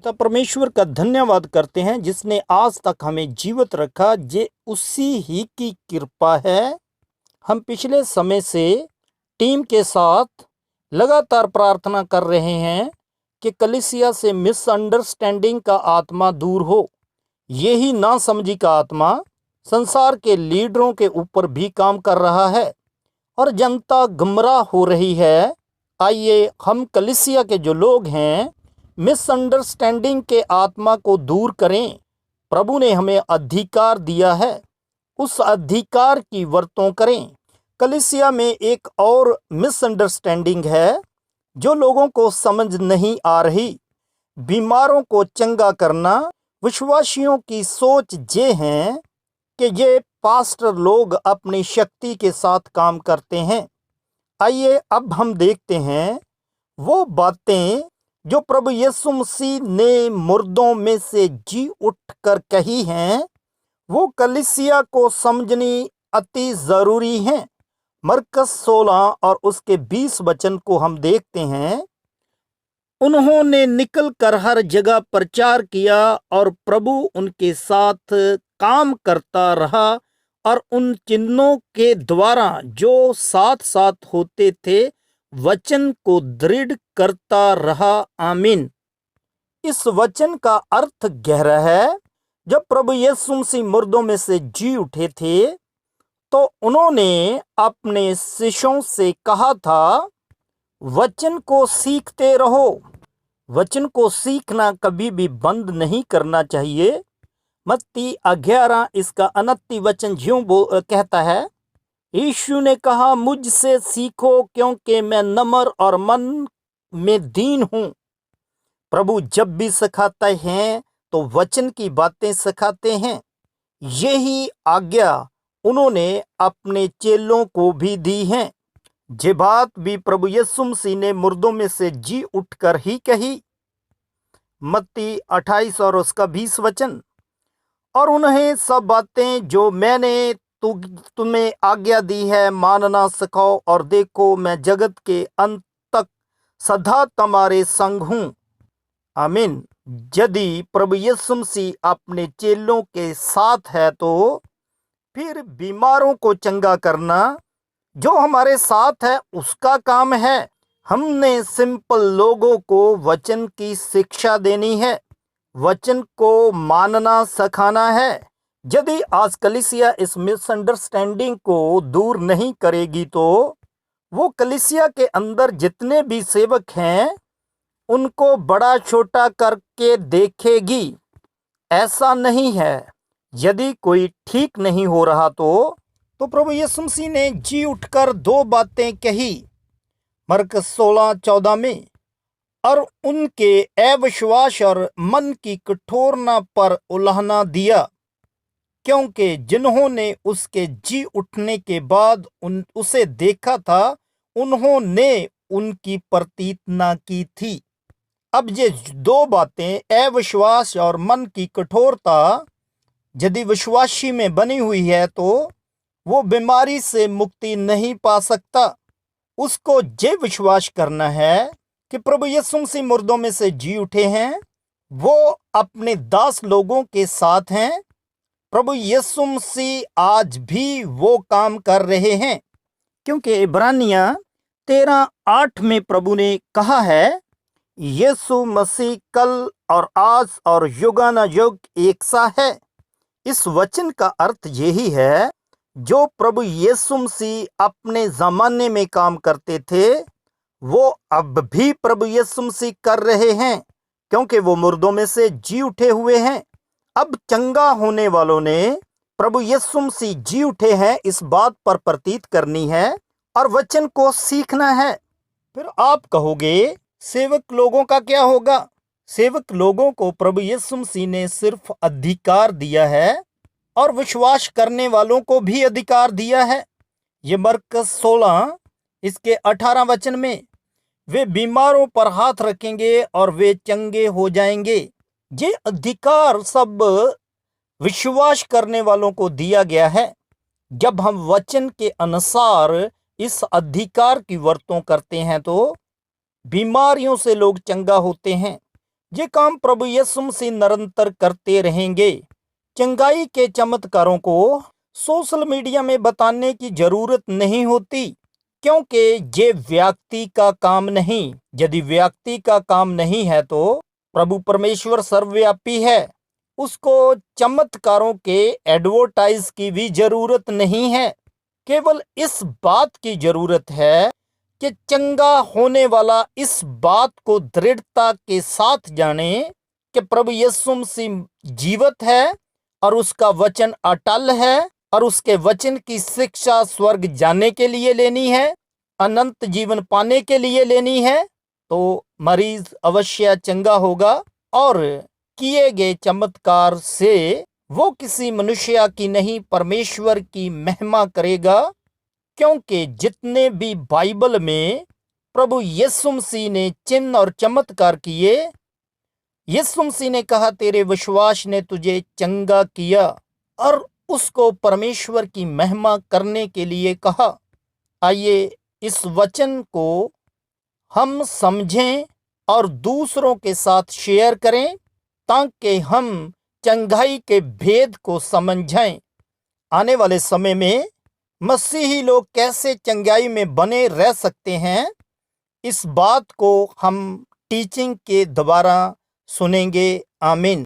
तो परमेश्वर का धन्यवाद करते हैं जिसने आज तक हमें जीवित रखा। ये उसी ही की कृपा है। हम पिछले समय से टीम के साथ लगातार प्रार्थना कर रहे हैं कि कलीसिया से मिसअंडरस्टैंडिंग का आत्मा दूर हो। यही नासमझी का आत्मा संसार के लीडरों के ऊपर भी काम कर रहा है और जनता गुमराह हो रही है। आइए हम कलीसिया के जो लोग हैं मिसअंडरस्टैंडिंग के आत्मा को दूर करें। प्रभु ने हमें अधिकार दिया है, उस अधिकार की वर्तों करें। कलीसिया में एक और मिसअंडरस्टैंडिंग है जो लोगों को समझ नहीं आ रही। बीमारों को चंगा करना। विश्वासियों की सोच ये है कि ये पास्टर लोग अपनी शक्ति के साथ काम करते हैं। आइए अब हम देखते हैं वो बातें जो प्रभु यीशु मसीह ने मुर्दों में से जी उठकर कही हैं, वो कलीसिया को समझनी अति जरूरी है। मरकस 16 और उसके 20 वचन को हम देखते हैं। उन्होंने निकलकर हर जगह प्रचार किया और प्रभु उनके साथ काम करता रहा और उन चिन्हों के द्वारा जो साथ साथ होते थे वचन को दृढ़ करता रहा। आमीन। इस वचन का अर्थ गहरा है। जब प्रभु यीशु मसीह मुर्दों में से जी उठे थे तो उन्होंने अपने शिष्यों से कहा था, वचन को सीखते रहो। वचन को सीखना कभी भी बंद नहीं करना चाहिए। मत्ती 11 इसका 29 वचन यूं कहता है, यीशु ने कहा, मुझसे सीखो क्योंकि मैं नम्र और मन में दीन हूं। प्रभु जब भी सिखाते हैं तो वचन की बातें सिखाते हैं। यही आज्ञा उन्होंने अपने चेलों को भी दी है। ये बात भी प्रभु यीशु मसीह ने मुर्दों में से जी उठकर ही कही। मत्ती 28 और उसका 20 वचन, और उन्हें सब बातें जो मैंने तुम्हें आज्ञा दी है मानना सिखाओ, और देखो मैं जगत के अंत तक सदा तुम्हारे संग हूं। आमीन। यदि प्रभु यीशु मसीह अपने चेलों के साथ है तो फिर बीमारों को चंगा करना जो हमारे साथ है उसका काम है। हमने सिंपल लोगों को वचन की शिक्षा देनी है, वचन को मानना सिखाना है। यदि आज कलीसिया इस मिसअंडरस्टैंडिंग को दूर नहीं करेगी तो वो कलीसिया के अंदर जितने भी सेवक हैं उनको बड़ा छोटा करके देखेगी। ऐसा नहीं है। यदि कोई ठीक नहीं हो रहा तो प्रभु यीशु मसीह ने जी उठकर दो बातें कही। मरकस 16:14 में, और उनके अविश्वास और मन की कठोरता पर उल्हाना दिया, क्योंकि जिन्होंने उसके जी उठने के बाद उसे देखा था उन्होंने उनकी प्रतीतना की थी। अब ये दो बातें, अविश्वास और मन की कठोरता, यदि विश्वासी में बनी हुई है तो वो बीमारी से मुक्ति नहीं पा सकता। उसको ये विश्वास करना है कि प्रभु यीशु मसीह मुर्दों में से जी उठे हैं, वो अपने दास लोगों के साथ हैं। प्रभु यीशु मसीह आज भी वो काम कर रहे हैं, क्योंकि इब्रानियां 13:8 में प्रभु ने कहा है, यीशु मसीह कल और आज और युगानुयुग एक सा है। इस वचन का अर्थ यही है, जो प्रभु यीशु मसीह अपने ज़माने में काम करते थे वो अब भी प्रभु यीशु मसीह कर रहे हैं, क्योंकि वो मुर्दों में से जी उठे हुए हैं। अब चंगा होने वालों ने प्रभु यीशु मसीह जी उठे हैं इस बात पर प्रतीत करनी है और वचन को सीखना है। फिर आप कहोगे सेवक लोगों का क्या होगा? सेवक लोगों को प्रभु यीशु मसीह ने सिर्फ अधिकार दिया है और विश्वास करने वालों को भी अधिकार दिया है। ये मरकस 16 इसके 18 वचन में, वे बीमारों पर हाथ रखेंगे और वे चंगे हो जाएंगे। ये अधिकार सब विश्वास करने वालों को दिया गया है। जब हम वचन के अनुसार इस अधिकार की वर्तों करते हैं तो बीमारियों से लोग चंगा होते हैं। ये काम प्रभु यीशु मसीह निरंतर करते रहेंगे। चंगाई के चमत्कारों को सोशल मीडिया में बताने की जरूरत नहीं होती, क्योंकि ये व्यक्ति का काम नहीं। यदि व्यक्ति का काम नहीं है तो प्रभु परमेश्वर सर्वव्यापी है, उसको चमत्कारों के एडवर्टाइज की भी जरूरत नहीं है। केवल इस बात की जरूरत है कि चंगा होने वाला इस बात को दृढ़ता के साथ जाने कि प्रभु यीशु मसीह जीवित है और उसका वचन अटल है और उसके वचन की शिक्षा स्वर्ग जाने के लिए लेनी है, अनंत जीवन पाने के लिए लेनी है, तो मरीज अवश्य चंगा होगा और किए गए चमत्कार से वो किसी मनुष्य की नहीं परमेश्वर की महिमा करेगा। क्योंकि जितने भी बाइबल में प्रभु यीशु मसीह ने चिन्ह और चमत्कार किए, यीशु मसीह ने कहा तेरे विश्वास ने तुझे चंगा किया और उसको परमेश्वर की महिमा करने के लिए कहा। आइए इस वचन को हम समझें और दूसरों के साथ शेयर करें ताकि हम चंगाई के भेद को समझें। आने वाले समय में मसीही लोग कैसे चंगाई में बने रह सकते हैं, इस बात को हम टीचिंग के द्वारा सुनेंगे। आमीन।